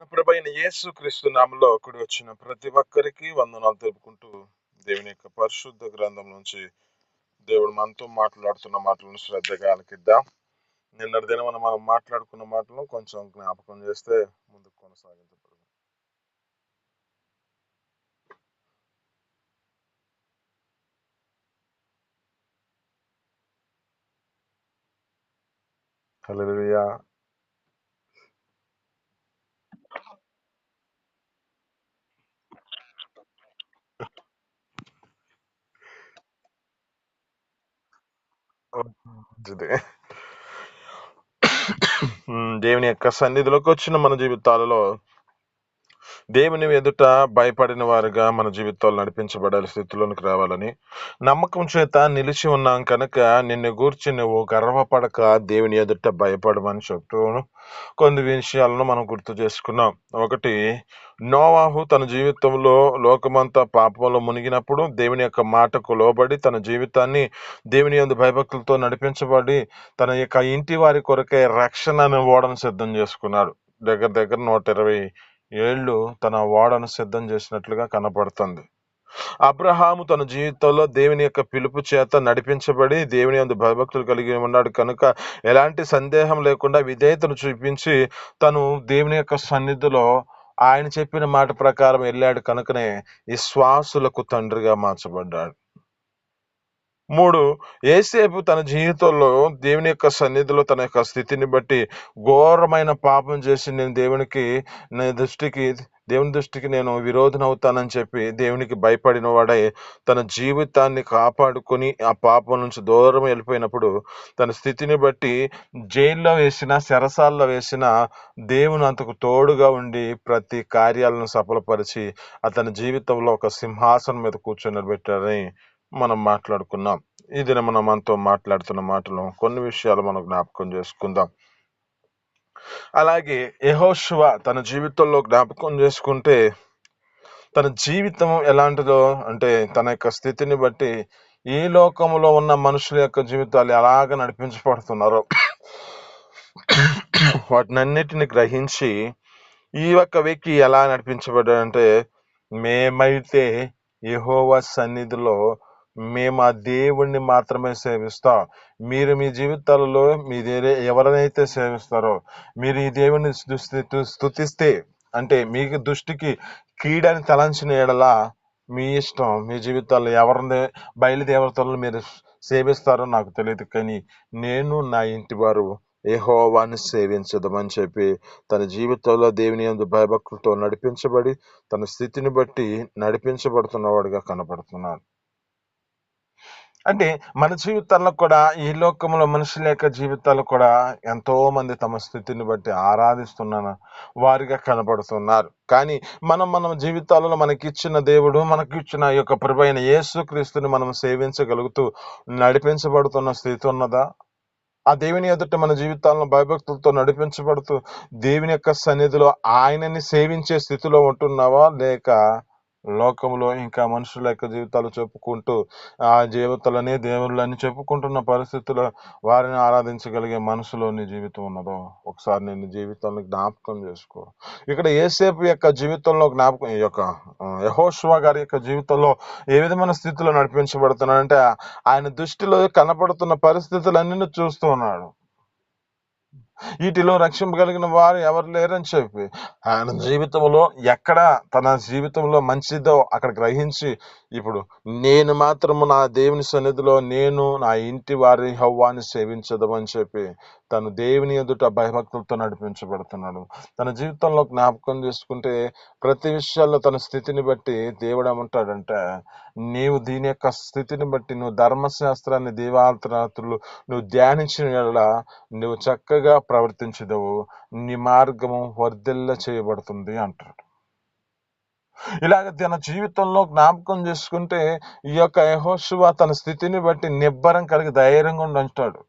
ప్రభువైన యేసుక్రీస్తు నామములో కూడి వచ్చిన ప్రతి ఒక్కరికి వందనాలు తెలుపుకుంటూ దేవుని యొక్క పరిశుద్ధ గ్రంథం నుంచి దేవుడు మనతో మాట్లాడుతున్న మాటలను శ్రద్ధగా ఆలకిద్దాం. నిన్నటి దినం మనం మాట్లాడుకున్న మాటలను కొంచెం జ్ఞాపకం చేస్తే ముందుకు కొనసాగించబడదు. హల్లెలూయా. మంచిది. దేవుని యొక్క సన్నిధిలోకి వచ్చిన మన జీవితాలలో దేవుని ఎదుట భయపడిన వారుగా మన జీవితాలు నడిపించబడాలి స్థితిలోనికి రావాలని నమ్మకం చేత నిలిచి ఉన్నాం కనుక నిన్ను గూర్చి నువ్వు గర్వపడక దేవుని ఎదుట భయపడమని చెప్తూ కొన్ని విషయాలను మనం గుర్తు చేసుకున్నాం. ఒకటి, నోవాహు తన జీవితంలో లోకమంతా పాపంలో మునిగినప్పుడు దేవుని యొక్క మాటకు లోబడి తన జీవితాన్ని దేవుని యందు భయభక్తులతో నడిపించబడి తన యొక్క ఇంటి వారి కొరకే రక్షణను ఓడను సిద్ధం చేసుకున్నాడు. దగ్గర దగ్గర 120 ఏళ్ళు తన ఓడను సిద్ధం చేసినట్లుగా కనపడుతుంది. అబ్రహాము తన జీవితంలో దేవుని యొక్క పిలుపు చేత నడిపించబడి దేవుని యందు భయభక్తులు కలిగి ఉన్నాడు కనుక ఎలాంటి సందేహం లేకుండా విధేయతను చూపించి తను దేవుని యొక్క సన్నిధిలో ఆయన చెప్పిన మాట ప్రకారం వెళ్ళాడు కనుకనే విశ్వాసులకు తండ్రిగా మార్చబడ్డాడు. 3, యేసేపు తన జీవితంలో దేవుని యొక్క సన్నిధిలో తన యొక్క స్థితిని బట్టి ఘోరమైన పాపం చేసి నేను దేవుని దృష్టికి నేను విరోధనవుతానని చెప్పి దేవునికి భయపడిన వాడై తన జీవితాన్ని కాపాడుకొని ఆ పాపం నుంచి దూరం వెళ్ళిపోయినప్పుడు తన స్థితిని బట్టి జైల్లో వేసిన చెరసాల్లో వేసిన దేవుని అంతకు తోడుగా ఉండి ప్రతి కార్యాలను సఫలపరిచి అతని జీవితంలో ఒక సింహాసనం మీద కూర్చొని మనం మాట్లాడుకున్నాం. ఈ దిన మనం మనతో మాట్లాడుతున్న మాటలు కొన్ని విషయాలు మనం జ్ఞాపకం చేసుకుందాం. అలాగే యెహోషువ తన జీవితంలో జ్ఞాపకం చేసుకుంటే తన జీవితం ఎలాంటిదో అంటే తన యొక్క స్థితిని బట్టి ఈ లోకంలో ఉన్న మనుషుల యొక్క జీవితాలు ఎలాగ నడిపించబడుతున్నారో వాటినన్నిటిని గ్రహించి ఈ యొక్క వ్యక్తి ఎలా నడిపించబడ్డాడంటే, మేమైతే యెహోవా సన్నిధిలో మేము ఆ దేవుణ్ణి మాత్రమే సేవిస్తాం. మీరు మీ జీవితాలలో ఎవరినైతే సేవిస్తారో మీరు ఈ దేవుణ్ణి స్తుతిస్తే అంటే మీకు దృష్టికి కీడని తలంచిన ఎడలా మీ ఇష్టం. మీ జీవితాల్లో ఎవరిని బయలుదేవతలను మీరు సేవిస్తారో నాకు తెలియదు, కానీ నేను నా ఇంటి వారు యెహోవాను సేవించదమని చెప్పి తన జీవితంలో దేవుని యందు భయభక్తులతో నడిపించబడి తన స్థితిని బట్టి నడిపించబడుతున్నవాడుగా కనపడుతున్నాడు. అంటే మన జీవితాల్లో కూడా ఈ లోకంలో మనుషుల యొక్క జీవితాలు కూడా ఎంతో మంది తమ స్థితిని బట్టి ఆరాధిస్తున్న వారిగా కనపడుతున్నారు. కానీ మన జీవితాలలో మనకిచ్చిన దేవుడు మనకిచ్చిన ఈ యొక్క ప్రభువైన యేసుక్రీస్తుని మనం సేవించగలుగుతూ నడిపించబడుతున్న స్థితి ఉన్నదా? ఆ దేవుని ఎదుట మన జీవితాలను భయభక్తులతో నడిపించబడుతూ దేవుని యొక్క సన్నిధిలో ఆయనని సేవించే స్థితిలో ఉంటున్నావా, లేక లోకంలో ఇంకా మనుషుల యొక్క జీవితాలు చెప్పుకుంటూ ఆ జీవితాలని దేవుళ్ళని చెప్పుకుంటున్న పరిస్థితుల్లో వారిని ఆరాధించగలిగే మనసులో నీ జీవితం ఉన్నదో ఒకసారి నేను జీవితాన్ని జ్ఞాపకం చేసుకో. ఇక్కడ యేసేపు యొక్క జీవితంలో జ్ఞాపకం ఈ యొక్క యెహోషువ గారి యొక్క జీవితంలో ఏ విధమైన స్థితిలో నడిపించబడుతున్నాడంటే ఆయన దృష్టిలో కనపడుతున్న పరిస్థితులన్నీ చూస్తూ ఉన్నాడు. వీటిలో రక్షింపగలిగిన వారు ఎవరు లేరని చెప్పి ఆయన జీవితంలో ఎక్కడ తన జీవితంలో మంచిదో అక్కడ గ్రహించి ఇప్పుడు నేను మాత్రము నా దేవుని సన్నిధిలో నేను నా ఇంటి వారి యెహోవాని సేవించదమని చెప్పి తను దేవుని ఎదుట భయభక్తులతో నడిపించబడుతున్నాడు. తన జీవితంలో జ్ఞాపకం చేసుకుంటే ప్రతి విషయాల్లో తన స్థితిని బట్టి దేవుడు ఏమంటాడంటే, నీవు దీని యొక్క స్థితిని బట్టి నువ్వు ధర్మశాస్త్రాన్ని దీవారాత్రులు నువ్వు ధ్యానించిన యెడల నువ్వు చక్కగా ప్రవర్తించదవు, నీ మార్గము వర్ధిల్ల చేయబడుతుంది అంటాడు. ఇలాగ తన జీవితంలో జ్ఞాపకం చేసుకుంటే ఈ యొక్క యెహోషువ తన స్థితిని బట్టి నిబ్బరం కలిగి ధైర్యంగా ఉంటాడు.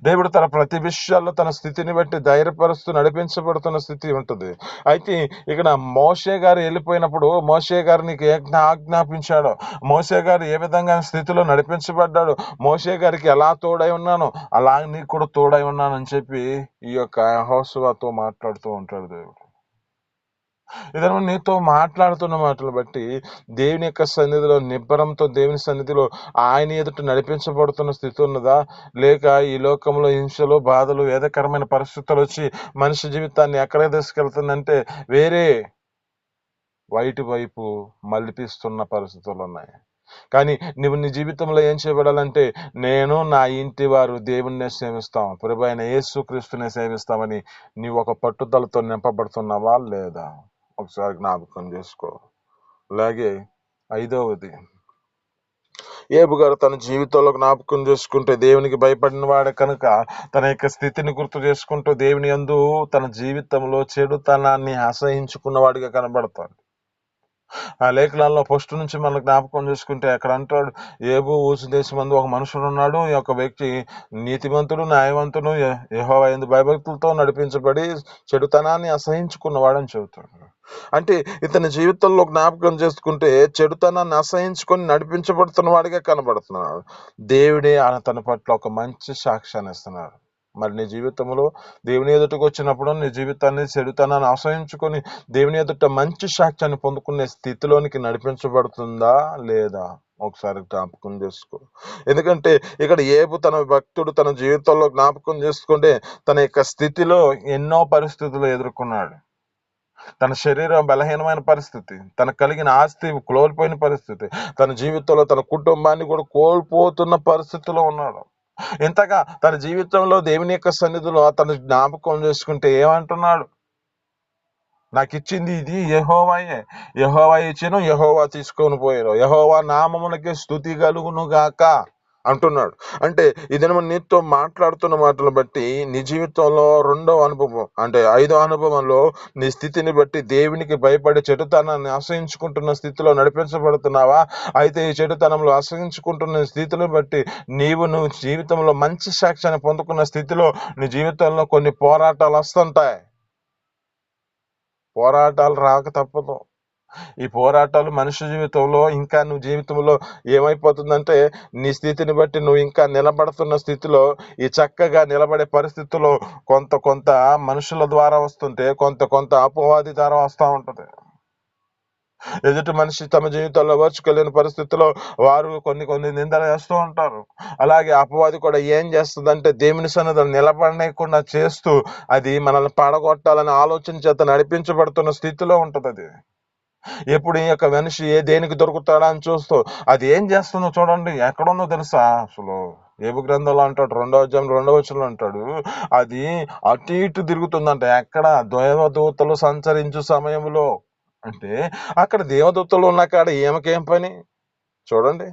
దేవుడు తన ప్రతి విషయాల్లో తన స్థితిని బట్టి ధైర్యపరుస్తూ నడిపించబడుతున్న స్థితి ఉంటుంది. అయితే ఇక్కడ మోషే గారు వెళ్ళిపోయినప్పుడు మోషే గారు నీకు ఆజ్ఞాపించాడో, మోషే గారు ఏ విధంగా స్థితిలో నడిపించబడ్డాడు, మోషే గారికి ఎలా తోడై ఉన్నానో అలా నీకు కూడా తోడై ఉన్నానని చెప్పి ఈ యొక్క యెహోషువతో మాట్లాడుతూ ఉంటాడు దేవుడు. ఇతను నీతో మాట్లాడుతున్న మాటలు బట్టి దేవుని యొక్క సన్నిధిలో నిబ్బరంతో దేవుని సన్నిధిలో ఆయన ఎదుట నడిపించబడుతున్న స్థితి ఉన్నదా, లేక ఈ లోకంలో హింసలు బాధలు వేదకరమైన పరిస్థితులు వచ్చి మనిషి జీవితాన్ని ఎక్కడ తీసుకెళ్తుందంటే వేరే వైపు మలిపిస్తున్న పరిస్థితులు ఉన్నాయి. కానీ నువ్వు నీ జీవితంలో ఏం చేయబడాలంటే, నేను నా ఇంటి వారు దేవుణ్ణే సేవిస్తాం, ప్రభు అయిన యేసుక్రీస్తునే సేవిస్తామని నీవు ఒక పట్టుదలతో నింపబడుతున్నావా లేదా ఒకసారి జ్ఞాపకం చేసుకో. అలాగే 5వది, ఏబు గారు తన జీవితంలో జ్ఞాపకం చేసుకుంటే దేవునికి భయపడిన వాడే కనుక తన యొక్క స్థితిని గుర్తు చేసుకుంటూ దేవుని యందు తన జీవితంలో చెడుతనాన్ని అసహించుకున్నవాడిగా కనబడతాడు. ఆ లేఖనాల్లో ఫస్ట్ నుంచి మనం జ్ఞాపకం చేసుకుంటే అక్కడ అంటాడు, ఏబు ఊసు దేశమందు ఒక మనుషుడు ఉన్నాడు, ఈ యొక్క వ్యక్తి నీతిమంతుడు న్యాయవంతుడు యెహోవా యందు భయభక్తులతో నడిపించబడి చెడుతనాన్ని అసహించుకున్నవాడని చెబుతాడు. అంటే ఇతని జీవితంలో జ్ఞాపకం చేసుకుంటే చెడుతనాన్ని అసహించుకొని నడిపించబడుతున్న వాడిగా కనబడుతున్నాడు. దేవుడే తన పట్ల ఒక మంచి సాక్ష్యాన్ని ఇస్తున్నాడు. మరి నీ జీవితంలో దేవుని ఎదుటకు వచ్చినప్పుడు నీ జీవితాన్ని చెడుతనాన్ని ఆశ్రయించుకొని దేవుని ఎదుట మంచి సాక్ష్యాన్ని పొందుకునే స్థితిలోనికి నడిపించబడుతుందా లేదా ఒకసారి జ్ఞాపకం చేసుకో. ఎందుకంటే ఇక్కడ ఏబు తన భక్తుడు తన జీవితంలో జ్ఞాపకం చేసుకుంటే తన యొక్క స్థితిలో ఎన్నో పరిస్థితులు ఎదుర్కొన్నాడు. తన శరీరం బలహీనమైన పరిస్థితి, తనకు కలిగిన ఆస్తి కోల్పోయిన పరిస్థితి, తన జీవితంలో తన కుటుంబాన్ని కూడా కోల్పోతున్న పరిస్థితిలో ఉన్నాడు. ఇంతగా తన జీవితంలో దేవుని యొక్క సన్నిధిలో అతను జ్ఞాపకం చేసుకుంటే ఏమంటున్నాడు, నాకు ఇచ్చింది ఇది యెహోవాయే, యెహోవా ఇచ్చాను, యెహోవా తీసుకొని పోయారు, యెహోవా నామమునకే స్తుతి కలుగును గాక అంటున్నాడు. అంటే ఇది నీతో మాట్లాడుతున్న మాటలు బట్టి నీ జీవితంలో 2వ అనుభవం అంటే 5వ అనుభవంలో నీ స్థితిని బట్టి దేవునికి భయపడే చెడుతనాన్ని అసహించుకుంటున్న స్థితిలో నడిపించబడుతున్నావా? అయితే ఈ చెడుతనంలో అసహించుకుంటున్న స్థితిని బట్టి నువ్వు జీవితంలో మంచి సాక్ష్యాన్ని పొందుకున్న స్థితిలో నీ జీవితంలో కొన్ని పోరాటాలు వస్తుంటాయి. పోరాటాలు రాక తప్పదు. ఈ పోరాటాలు మనిషి జీవితంలో ఇంకా నువ్వు జీవితంలో ఏమైపోతుందంటే నీ స్థితిని బట్టి నువ్వు ఇంకా నిలబడుతున్న స్థితిలో ఈ చక్కగా నిలబడే పరిస్థితుల్లో కొంత మనుషుల ద్వారా వస్తుంటే కొంత అపవాది ద్వారా వస్తూ ఉంటది. ఎదుటి మనిషి తమ జీవితాల్లో ఓర్చుకోలేని పరిస్థితుల్లో వారు కొన్ని నిందలు వేస్తూ ఉంటారు. అలాగే అపవాది కూడా ఏం చేస్తుందంటే దేవుని సన్నిధిలో నిలబడకుండా చేస్తూ అది మనల్ని పడగొట్టాలని ఆలోచన చేత నడిపించబడుతున్న స్థితిలో ఉంటది. అది ఎప్పుడు ఈ యొక్క మనిషి దేనికి దొరుకుతాడా అని చూస్తూ అది ఏం చేస్తుందో చూడండి. ఎక్కడుందో తెలుసా? అసలు ఏబు గ్రంథంలో అంటాడు 2వ అధ్యాయం 2వ వచనంలో అంటాడు, అది అటు ఇటు తిరుగుతుందంట. ఎక్కడ? దేవదూతలు సంచరించు సమయంలో. అంటే అక్కడ దేవదూతలు ఉన్న కాడ ఏమకేం పని చూడండి.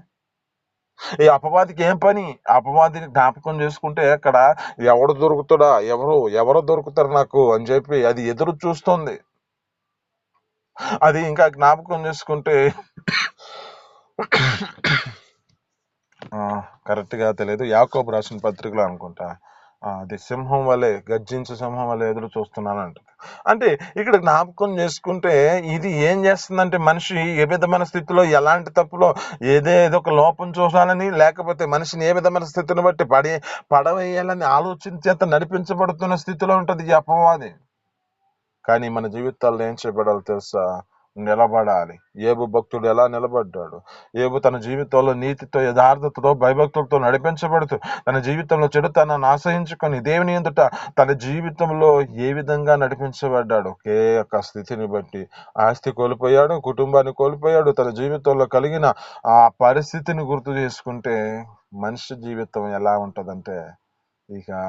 ఈ అపవాదికి ఏం పని? అపవాదిని జ్ఞాపకం చేసుకుంటే అక్కడ ఎవడు దొరుకుతాడా, ఎవరు దొరుకుతారు నాకు అని చెప్పి అది ఎదురు చూస్తుంది. అది ఇంకా జ్ఞాపకం చేసుకుంటే కరెక్ట్ గా తెలియదు, యాకోబు రాసిన పత్రికలో అనుకుంటా, అది సింహం వలె గర్జించే సింహం వలె ఎదురు చూస్తున్నాను అంటుంది. అంటే ఇక్కడ జ్ఞాపకం చేసుకుంటే ఇది ఏం చేస్తుందంటే మనిషి ఏ విధమైన స్థితిలో ఎలాంటి తప్పులో ఏదో ఒక లోపం చూసాలని లేకపోతే మనిషిని ఏ విధమైన స్థితిని బట్టి పడవేయాలని ఆలోచించేంత నడిపించబడుతున్న స్థితిలో ఉంటది ఈ అపవాది. కానీ మన జీవితాల్లో ఏం చేయబడాలో తెలుసా? నిలబడాలి. ఏబు భక్తుడు ఎలా నిలబడ్డాడు? ఏబు తన జీవితంలో నీతితో యథార్థతతో భయభక్తులతో నడిపించబడుతూ తన జీవితంలో చెడుతనాన్ని ఆశ్రయించుకొని దేవుని ఎదుట తన జీవితంలో ఏ విధంగా నడిపించబడ్డాడు? ఒకే ఒక స్థితిని బట్టి ఆస్తి కోల్పోయాడు, కుటుంబాన్ని కోల్పోయాడు. తన జీవితంలో కలిగిన ఆ పరిస్థితిని గుర్తు చేసుకుంటే మనిషి జీవితం ఎలా ఉంటదంటే ఇక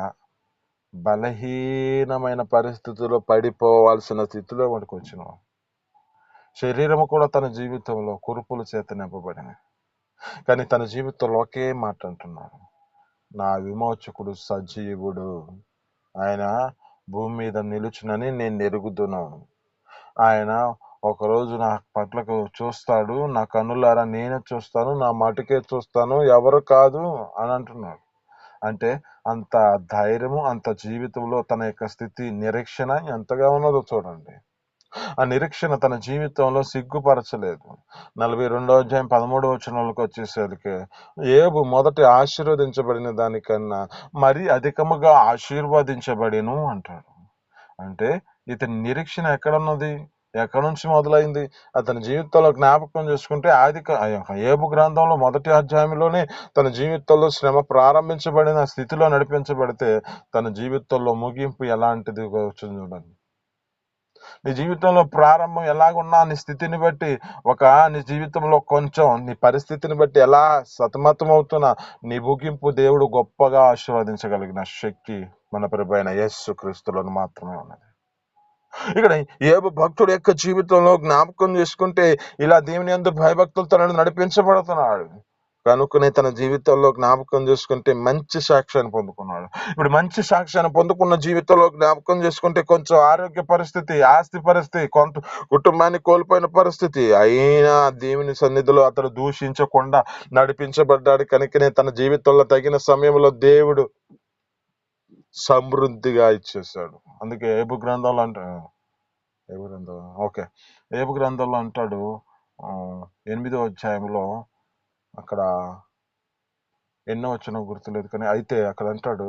బలహీనమైన పరిస్థితుల్లో పడిపోవాల్సిన స్థితిలో వాడికి వచ్చిన శరీరము కూడా తన జీవితంలో కురుపుల చేత నింపబడింది. కానీ తన జీవితంలో ఒకే మాట అంటున్నాడు, నా విమోచకుడు సజీవుడు, ఆయన భూమి మీద నిలుచునని నేను ఎరుగుతున్నాను. ఆయన ఒకరోజు నా పట్లకు చూస్తాడు, నా కన్నులారా నేనే చూస్తాను, నా మటుకే చూస్తాను, ఎవరు కాదు అని అంటున్నాడు. అంటే అంత ధైర్యము, అంత జీవితంలో తన యొక్క స్థితి నిరీక్షణ ఎంతగా ఉన్నదో చూడండి. ఆ నిరీక్షణ తన జీవితంలో సిగ్గుపరచలేదు. 42వ అధ్యాయం 13వ వచనంలోకి వచ్చేసరికి ఏబు మొదట ఆశీర్వదించబడిన దానికన్నా మరీ అధికముగా ఆశీర్వదించబడిను అంటాడు. అంటే ఇతని నిరీక్షణ ఎక్కడున్నది? ఎక్కడి నుంచి మొదలైంది? అతని జీవితంలో జ్ఞాపకం చేసుకుంటే ఏబు గ్రంథంలో మొదటి అధ్యాయంలోనే తన జీవితంలో శ్రమ ప్రారంభించబడిన స్థితిలో నడిపించబడితే తన జీవితంలో ముగింపు ఎలాంటిది వచ్చింది చూడండి. నీ జీవితంలో ప్రారంభం ఎలాగున్నా నీ స్థితిని బట్టి నీ జీవితంలో కొంచెం నీ పరిస్థితిని బట్టి ఎలా సతమతమవుతున్నా నీ ముగింపు దేవుడు గొప్పగా ఆశీర్వదించగలిగిన శక్తి మన ప్రభువైన యేసు క్రీస్తులను మాత్రమే ఉన్నది. ఇక్కడ యోబు భక్తుడు యొక్క జీవితంలో జ్ఞాపకం చేసుకుంటే ఇలా దేవుని యందు భయభక్తులతో నడిపించబడుతున్నాడు కనుకనే తన జీవితంలో జ్ఞాపకం చేసుకుంటే మంచి సాక్ష్యాన్ని పొందుకున్నాడు. ఇప్పుడు మంచి సాక్ష్యాన్ని పొందుకున్న జీవితంలో జ్ఞాపకం చేసుకుంటే కొంచెం ఆరోగ్య పరిస్థితి, ఆస్తి పరిస్థితి, కొంత కుటుంబాన్ని కోల్పోయిన పరిస్థితి అయినా దేవుని సన్నిధిలో అతడు దూషించకుండా నడిపించబడ్డాడు. కనుకనే తన జీవితంలో తగిన సమయంలో దేవుడు సమృద్ధిగా ఇచ్చేసాడు. అందుకే ఏబు గ్రంథంలో ఏబు గ్రంథంలో అంటాడు 8వ అధ్యాయంలో, అక్కడ ఎన్నో వచ్చిన గుర్తులేదు కానీ అయితే అక్కడ అంటాడు,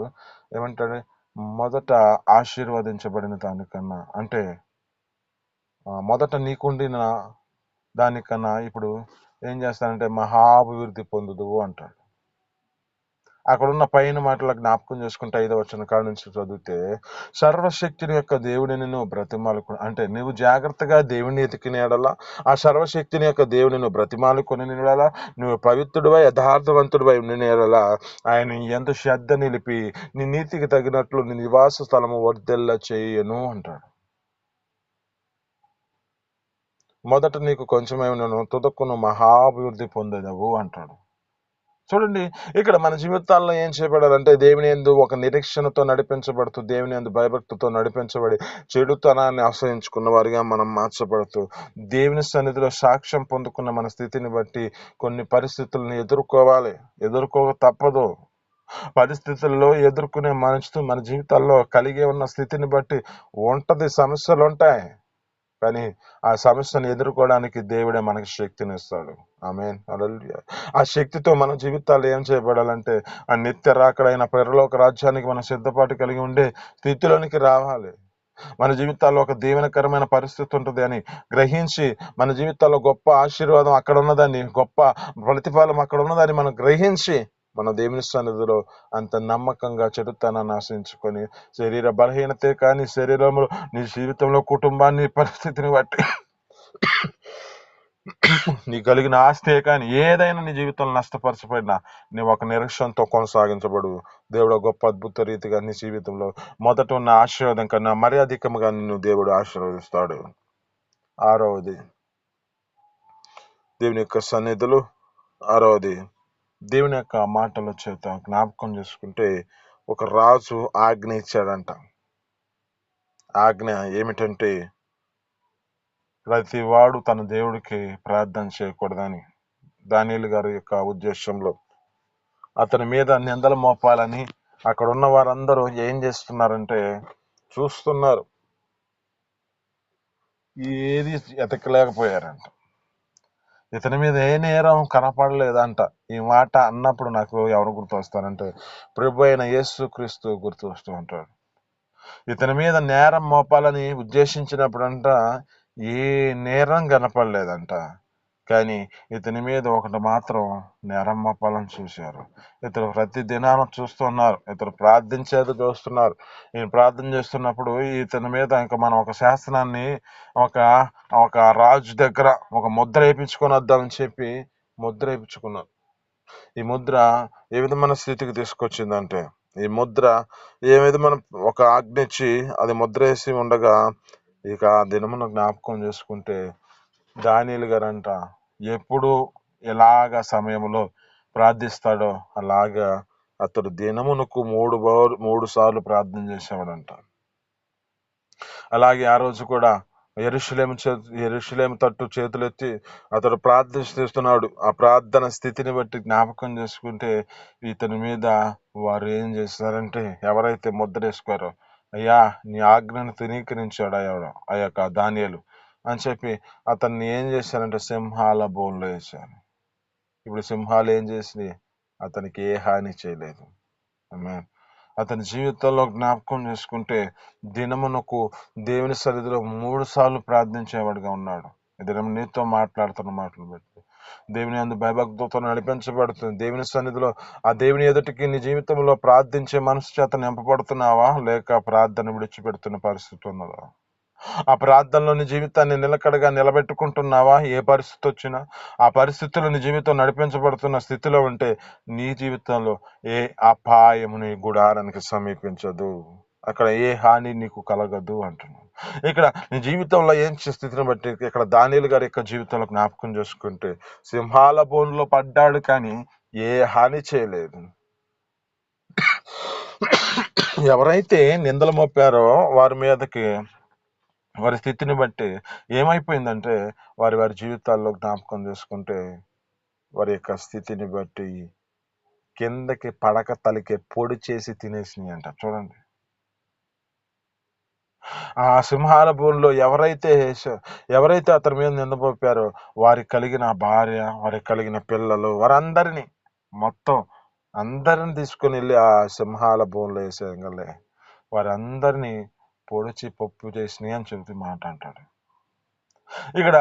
ఏమంటాడు, మొదట ఆశీర్వదించబడిన దానికన్నా, అంటే మొదట నీకుండిన దానికన్నా ఇప్పుడు ఏం చేస్తానంటే మహాభివృద్ధి పొందుదువు అంటాడు. అక్కడున్న పైన మాటల జ్ఞాపకం చేసుకుంటే 5వ వచనం కాడ నుంచి చదివితే, సర్వశక్తిని యొక్క దేవుడిని నువ్వు బ్రతిమాలుకు, అంటే నువ్వు జాగ్రత్తగా దేవుని ఎతికిన ఎడలా, ఆ సర్వశక్తిని యొక్క దేవుని నువ్వు బ్రతిమాలుకొని ఎడలా, నువ్వు పవిత్రుడివై యథార్థవంతుడివై ఉండిన ఎడలా ఆయన ఎంత శ్రద్ధ నిలిపి నీ నీతికి తగినట్లు నీ నివాస స్థలము వర్ధిల్ల చేయను అంటాడు. మొదట నీకు కొంచెమేమో తుదక్కును మహాభివృద్ధి పొందేదవు అంటాడు. చూడండి, ఇక్కడ మన జీవితాల్లో ఏం చేయబడాలంటే దేవుని యందు ఒక నిరీక్షణతో నడిపించబడుతూ, దేవుని యందు భయభక్తితో నడిపించబడి చెడుతనాన్ని ఆశ్రయించుకున్న వారిగా మనం మార్చబడుతూ, దేవుని సన్నిధిలో సాక్ష్యం పొందుకున్న మన స్థితిని బట్టి కొన్ని పరిస్థితులను ఎదుర్కోక తప్పదు. పరిస్థితుల్లో ఎదుర్కొనే మన జీవితాల్లో కలిగి ఉన్న స్థితిని బట్టి సమస్యలు ఉంటాయి. కానీ ఆ సమస్యను ఎదుర్కోవడానికి దేవుడే మనకి శక్తిని ఇస్తాడు. ఆమేన్, హల్లెలూయా. ఆ శక్తితో మన జీవితాలు ఏం చేయబడాలంటే ఆ నిత్య రాకడైన పరలోక రాజ్యానికి మనం సిద్ధపాటు కలిగి ఉండే స్థితిలోనికి రావాలి. మన జీవితాల్లో ఒక దీవెనకరమైన పరిస్థితి ఉంటుంది అని గ్రహించి, మన జీవితాల్లో గొప్ప ఆశీర్వాదం అక్కడ ఉన్నదని, గొప్ప ప్రతిఫలం అక్కడ ఉన్నదని మనం గ్రహించి మన దేవుని సన్నిధిలో అంత నమ్మకంగా చెడుతనాన్ని ఆశించుకొని, శరీర బలహీనతే కానీ శరీరంలో నీ జీవితంలో కుటుంబాన్ని పరిస్థితిని బట్టి నీ కలిగిన ఆస్తే కానీ ఏదైనా నీ జీవితంలో నష్టపరచబడినా నీవు ఒక నిరీక్షణతో కొనసాగించబడు. దేవుడు గొప్ప అద్భుత రీతిగా నీ జీవితంలో మొదట ఉన్న ఆశీర్వాదం కన్నా మరీ అధికంగా నిన్ను దేవుడు ఆశీర్వదిస్తాడు. 6వది దేవుని యొక్క సన్నిధులు. 6వది దేవుని యొక్క మాటల చేత జ్ఞాపకం చేసుకుంటే, ఒక రాజు ఆజ్ఞ ఇచ్చాడంట. ఆజ్ఞ ఏమిటంటే ప్రతి వాడు తన దేవుడికి ప్రార్థన చేయకూడదని, దానియేలు గారి యొక్క ఉద్దేశంలో అతని మీద నిందలు మోపాలని అక్కడ ఉన్న వారందరూ ఏం చేస్తున్నారంటే చూస్తున్నారు, ఏది ఎతకలేకపోయారంట. ఇతని మీద ఏ నేరం కనపడలేదంట. ఈ మాట అన్నప్పుడు నాకు ఎవరు గుర్తు వస్తారంటే ప్రభు అయిన యేసు క్రీస్తు గుర్తు వస్తూ ఉంటాడు. ఇతని మీద నేరం మోపాలని ఉద్దేశించినప్పుడంట ఏ నేరం కనపడలేదంట. కానీ ఇతని మీద ఒకటి మాత్రం నేరం మోపాలని చూశారు. ఇతరు ప్రతి దినాన్ని చూస్తున్నారు, ఇతరు ప్రార్థించేది చూస్తున్నారు. ఈయన ప్రార్థన చేస్తున్నప్పుడు ఇతని మీద ఇంకా మనం ఒక శాసనాన్ని ఒక ఒక రాజు దగ్గర ఒక ముద్ర వేయించుకొని వద్దామని చెప్పి ముద్ర వేయించుకున్నారు. ఈ ముద్ర ఏ విధమైన స్థితికి తీసుకొచ్చిందంటే, ఈ ముద్ర ఏ విధమైన ఒక ఆజ్ఞ ఇచ్చి అది ముద్ర వేసి ఉండగా, ఇక ఆ దినమున జ్ఞాపకం చేసుకుంటే దానియేలు గారంట ఎప్పుడు ఎలాగ సమయంలో ప్రార్థిస్తాడో అలాగా అతడు దినమునకు 3 సార్లు ప్రార్థన చేసేవాడంట. అలాగే ఆ రోజు కూడా యెరూషలేము తట్టు చేతులెత్తి అతడు ప్రార్థిస్తున్నాడు. ఆ ప్రార్థన స్థితిని బట్టి జ్ఞాపకం చేసుకుంటే ఇతని మీద వారు ఏం చేస్తారంటే, ఎవరైతే ముద్ర వేసుకోరో, అయ్యా నీ ఆజ్ఞను తృణీకరించాడు ఆ యొక్క దానియేలు అని చెప్పి అతన్ని ఏం చేశారంటే సింహాల బోన్లో వేశారు. ఇప్పుడు సింహాలు ఏం చేసినాయి? అతనికి ఏ హాని చేయలేదు. అతని జీవితంలో జ్ఞాపకం చేసుకుంటే దినమునకు దేవుని సన్నిధిలో 3 సార్లు ప్రార్థించేవాడిగా ఉన్నాడు. ఈ దినం నీతో మాట్లాడుతున్న మాటలు బట్టి దేవుని యందు భయభక్తులతో నడిపించబడుతుంది. దేవుని సన్నిధిలో ఆ దేవుని ఎదుటికి నీ జీవితంలో ప్రార్థించే మనసు చేత నింపబడుతున్నావా, లేక ప్రార్థన విడిచిపెడుతున్న పరిస్థితి ఉన్నదా? ఆ ప్రార్థనలోని జీవితాన్ని నిలకడగా నిలబెట్టుకుంటున్నావా? ఏ పరిస్థితి వచ్చినా ఆ పరిస్థితుల్లో నీ జీవితం నడిపించబడుతున్న స్థితిలో ఉంటే నీ జీవితంలో ఏ అపాయము నీ గుడారానికి సమీపించదు, అక్కడ ఏ హాని నీకు కలగదు అంటున్నాను. ఇక్కడ నీ జీవితంలో ఏం స్థితిని బట్టి ఇక్కడ దానియేలు గారి యొక్క జీవితంలో జ్ఞాపకం చేసుకుంటే సింహాల బోన్లో పడ్డాడు కానీ ఏ హాని చేయలేదు. ఎవరైతే నిందలు మోపారో వారి మీదకి వారి స్థితిని బట్టి ఏమైపోయిందంటే వారి వారి జీవితాల్లో జ్ఞాపకం చేసుకుంటే వారి యొక్క స్థితిని బట్టి కిందకి పడక తలికే పొడి చేసి తినేసినాయి అంట. చూడండి, ఆ సింహాల భూమిలో ఎవరైతే అతని మీద నిందపోపారో వారికి కలిగిన భార్య, వారికి కలిగిన పిల్లలు, వారందరినీ మొత్తం అందరిని తీసుకుని వెళ్ళి ఆ సింహాల భూమిలో వేసేయగలే వారందరినీ పొడిచి పప్పు చేసినాయి అని చెబుతూ మాట అంటాడు. ఇక్కడ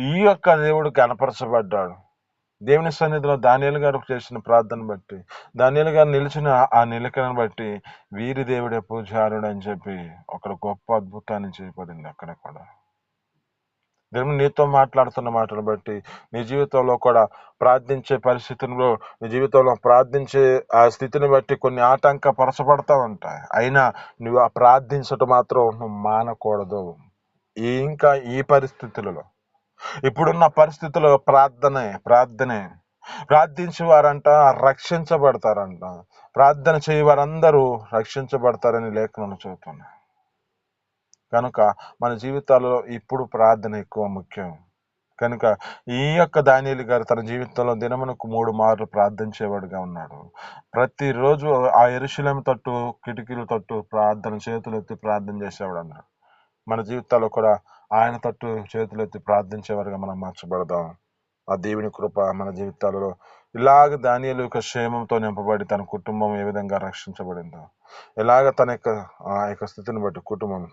ఈ యొక్క దేవుడు కనపరచబడ్డాడు. దేవుని సన్నిధిలో దానియేలు గారు చేసిన ప్రార్థన బట్టి, దానియేలు గారు నిలిచిన ఆ నిలకడను బట్టి వీరి దేవుడే పూజారుడు అని చెప్పి ఒక గొప్ప అద్భుతాన్ని చేయబడింది అక్కడ కూడా. దేవుడు నీతో మాట్లాడుతున్న మాటను బట్టి నీ జీవితంలో కూడా ప్రార్థించే పరిస్థితుల్లో, నీ జీవితంలో ప్రార్థించే ఆ స్థితిని బట్టి కొన్ని ఆటంకపరచబడతా ఉంటాయి. అయినా నువ్వు ఆ ప్రార్థించటం మాత్రం నువ్వు మానకూడదు. ఇంకా ఈ పరిస్థితులలో, ఇప్పుడున్న పరిస్థితుల్లో ప్రార్థనే ప్రార్థించే వారంట రక్షించబడతారంట. ప్రార్థన చేయ వారందరూ రక్షించబడతారని లేఖనాలు చెబుతున్నాయి. కనుక మన జీవితాల్లో ఇప్పుడు ప్రార్థన ఎక్కువ ముఖ్యం. కనుక ఈ యొక్క దానియేలు గారు తన జీవితంలో దినమునకు 3 మార్లు ప్రార్థించేవాడుగా ఉన్నాడు. ప్రతిరోజు ఆ యెరూషలేము తట్టు, కిటికీల తట్టు ప్రార్థన చేతులెత్తి ప్రార్థన చేసేవాడు అన్నాడు. మన జీవితాల్లో కూడా ఆయన తట్టు చేతులెత్తి ప్రార్థించేవారుగా మనం మార్చబడదాం. ఆ దేవుని కృప మన జీవితాలలో ఇలాగ దానియేలు యొక్క క్షేమంతో నింపబడి తన కుటుంబం ఏ విధంగా రక్షించబడిందో, ఎలాగ తన యొక్క ఆ యొక్క స్థితిని బట్టి కుటుంబం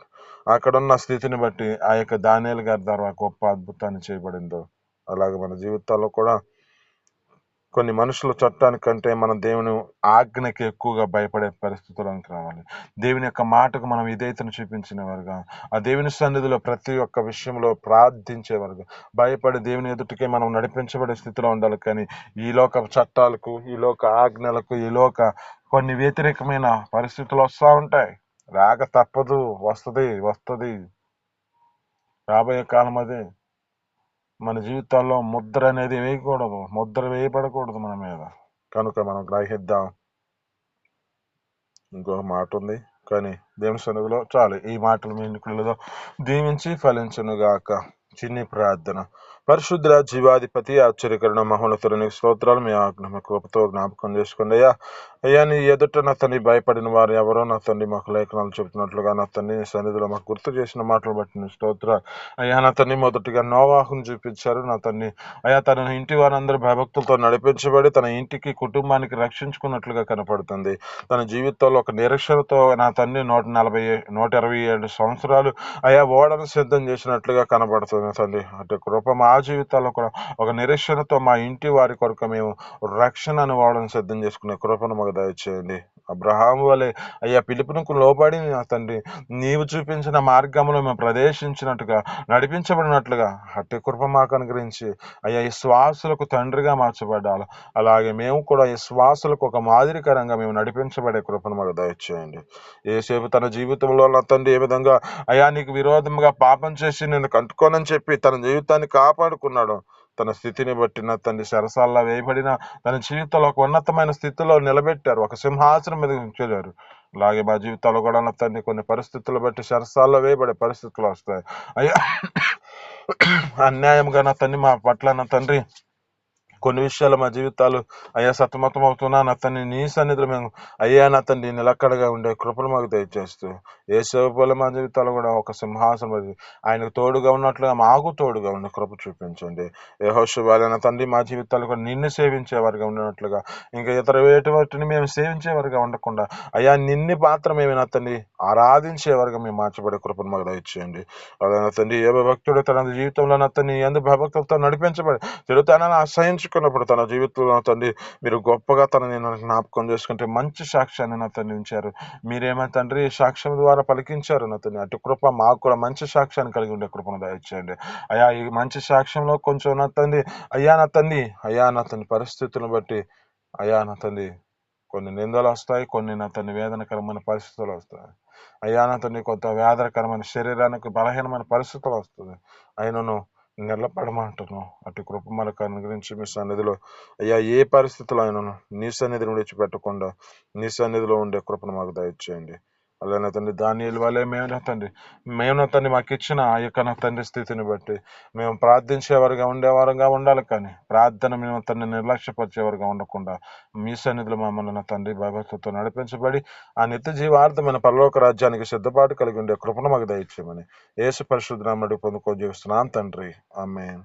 అక్కడున్న స్థితిని బట్టి ఆ యొక్క దానియేలు గారి ద్వారా గొప్ప అద్భుతాన్ని చేయబడిందో, అలాగే మన జీవితాల్లో కూడా కొన్ని మనుషుల చట్టానికంటే మన దేవుని ఆజ్ఞకి ఎక్కువగా భయపడే పరిస్థితులకు రావాలి. దేవుని యొక్క మాటకు మనం విధేయతను చూపించిన వారుగా, ఆ దేవుని సన్నిధిలో ప్రతి ఒక్క విషయంలో ప్రార్థించేవారుగా, భయపడి దేవుని ఎదుటికే మనం నడిపించబడే స్థితిలో ఉండాలి. కానీ ఈ లోక చట్టాలకు, ఈ లోక ఆజ్ఞలకు, ఈ లోక కొన్ని వ్యతిరేకమైన పరిస్థితులు వస్తూ ఉంటాయి. రాక తప్పదు, వస్తుంది రాబోయే కాలం అదే. మన జీవితాల్లో ముద్ర అనేది వేయకూడదు, ముద్ర వేయబడకూడదు మన మీద. కనుక మనం గ్రహిద్దాం. ఇంకొక మాట ఉంది, కానీ దేవుని సన్నిధిలో చాలు ఈ మాటలు మీ ఎన్నికలలో దీవించి ఫలించునుగాక. చిన్ని ప్రార్థన. పరిశుద్ధ జీవాధిపతి ఆశ్చర్యకరణ మహోన్నతుని స్తోత్రాలు. మీ ఆజ్ఞ కృపతో జ్ఞాపకం చేసుకోండి అయ్యా. అయ్యా నీ ఎదుట నా తండ్రి భయపడిన వారు ఎవరో నా తండ్రి మాకు లేఖనాలు చెబుతున్నట్లుగా నా తండ్రి సన్నిధిలో మాకు గుర్తు చేసిన మాటలు బట్టి నీ స్తోత్రాలు అయ్యా. నా తండ్రి మొదటిగా నోవాహును చూపించారు నా తండ్రి అయ్యా. తన ఇంటి వారందరూ భయభక్తులతో నడిపించబడి తన ఇంటికి కుటుంబానికి రక్షించుకున్నట్లుగా కనపడుతుంది. తన జీవితంలో ఒక నిరీక్షణతో నా తండ్రి 127 సంవత్సరాలు అయ్యా ఓడను సిద్ధం చేసినట్లుగా కనబడుతుంది తండ్రి. అటు కృప మా జీవితాల్లో కూడా ఒక నిరీక్షణతో మా ఇంటి వారి కొరకు మేము రక్షణ అని ఓడను సిద్ధం చేసుకునే కృపను మాకు దయచేయండి. అబ్రహాము వలె అయ్యా పిలుపునకు లోబడి నా తండ్రి నీవు చూపించిన మార్గంలో మేము ప్రవేశించినట్టుగా నడిపించబడినట్లుగా అట్టి కృప మాకు అనుగ్రహించి అయ్యా ఈ శ్వాసులకు తండ్రిగా మార్చబడ్డాలి. అలాగే మేము కూడా ఈ శ్వాసులకు ఒక మాదిరికరంగా మేము నడిపించబడే కృపను మాకు దయచేయండి. యేసేపు తన జీవితంలో నా తండ్రి ఏ విధంగా అయ్యా నీకు విరోధంగా పాపం చేసి నేను కంటుకోనని చెప్పి తన జీవితాన్ని కాపాడుకున్నాడు. తన స్థితిని బట్టి నా తండ్రి సరసాల్లో వేయబడిన తన జీవితంలో ఒక ఉన్నతమైన స్థితిలో నిలబెట్టారు, ఒక సింహాసనం మీద ఉంచారు. అలాగే మా జీవితాల్లో కూడా నా తండ్రి కొన్ని పరిస్థితులు బట్టి సరసాల్లో వేయబడే పరిస్థితులు వస్తాయి అయ్యా. అన్యాయంగా నా తండ్రి మా పట్ల నా తండ్రి కొన్ని విషయాలు మా జీవితాలు అయ్యా సతమతం అవుతున్నా నా తండ్రి నీ సన్నిధిలో మేము అయ్యా నా తండ్రి నిలకడగా ఉండే కృపను మాకు దయచేస్తూ ఏ సేవల మా జీవితాలు కూడా ఒక సింహాసనం అది ఆయనకు తోడుగా ఉన్నట్లుగా మాకు తోడుగా ఉండే కృప చూపించండి. యెహోషువ తండ్రి మా జీవితాలు కూడా నిన్ను సేవించేవారుగా ఉన్నట్లుగా ఇంకా ఇతర ఎటువంటిని మేము సేవించేవారుగా ఉండకుండా అయ్యా నిన్ను మాత్రమే నా తండ్రి ఆరాధించేవారుగా మేము మార్చబడే కృపను మాకు దయచేయండి. అలా నా తండ్రి ఏ భక్తుడు తన జీవితంలో నా తండ్రి ఎందు భక్తులతో నడిపించబడి చెడుతనాన్ని అసహించుకున్నప్పుడు తన జీవితంలో తండ్రి మీరు గొప్పగా తనని జ్ఞాపకం చేసుకుంటే మంచి సాక్ష్యాన్ని నా తండ్రి ఉంచారు. మీరేమో తండ్రి సాక్ష్యం ద్వారా పలికించారు నా తండ్రి. అటు కృప మాకు కూడా మంచి సాక్ష్యాన్ని కలిగి ఉండే కృపను దయచేయండి. అయ్యా ఈ మంచి సాక్ష్యంలో కొంచెం నా తండ్రి అయ్యా నా తండ్రి పరిస్థితులను బట్టి అయ్యా నా తండ్రి కొన్ని నిందలు వస్తాయి, కొన్ని నా తండ్రి వేదనకరమైన పరిస్థితులు వస్తాయి. అయ్యా నా తండ్రి కొంత వేదనకరమైన శరీరానికి బలహీనమైన పరిస్థితులు వస్తుంది. అయినను నిలబడమంటున్నాం. అటు కృప మనకు అనుగ్రహించి మీ సన్నిధిలో అయ్యా ఏ పరిస్థితుల్లో అయినను నీ సన్నిధిని విడిచిపెట్టకుండా నీ సన్నిధిలో ఉండే కృపను మాకు దయచేయండి. అలానే తండ్రి దానియేలు వలె మేము నా తండ్రి మాకు ఇచ్చిన ఆ యొక్క నా తండ్రి స్థితిని బట్టి మేము ప్రార్థించేవారుగా ఉండేవారుగా ఉండాలి, కానీ ప్రార్థన మేము తండ్రి నిర్లక్ష్యపరిచేవారుగా ఉండకుండా మీ సన్నిధిలో మమ్మల్ని నా తండ్రి భయభక్తితో నడిపించబడి ఆ నిత్య జీవార్థమైన పరలోక రాజ్యానికి సిద్ధపాటు కలిగి ఉండే కృపను మాకు దయచేయమని యేసు పరిశుద్ధ నామమున పొందుకో జీవిస్తున్నాం తండ్రి. ఆమేన్.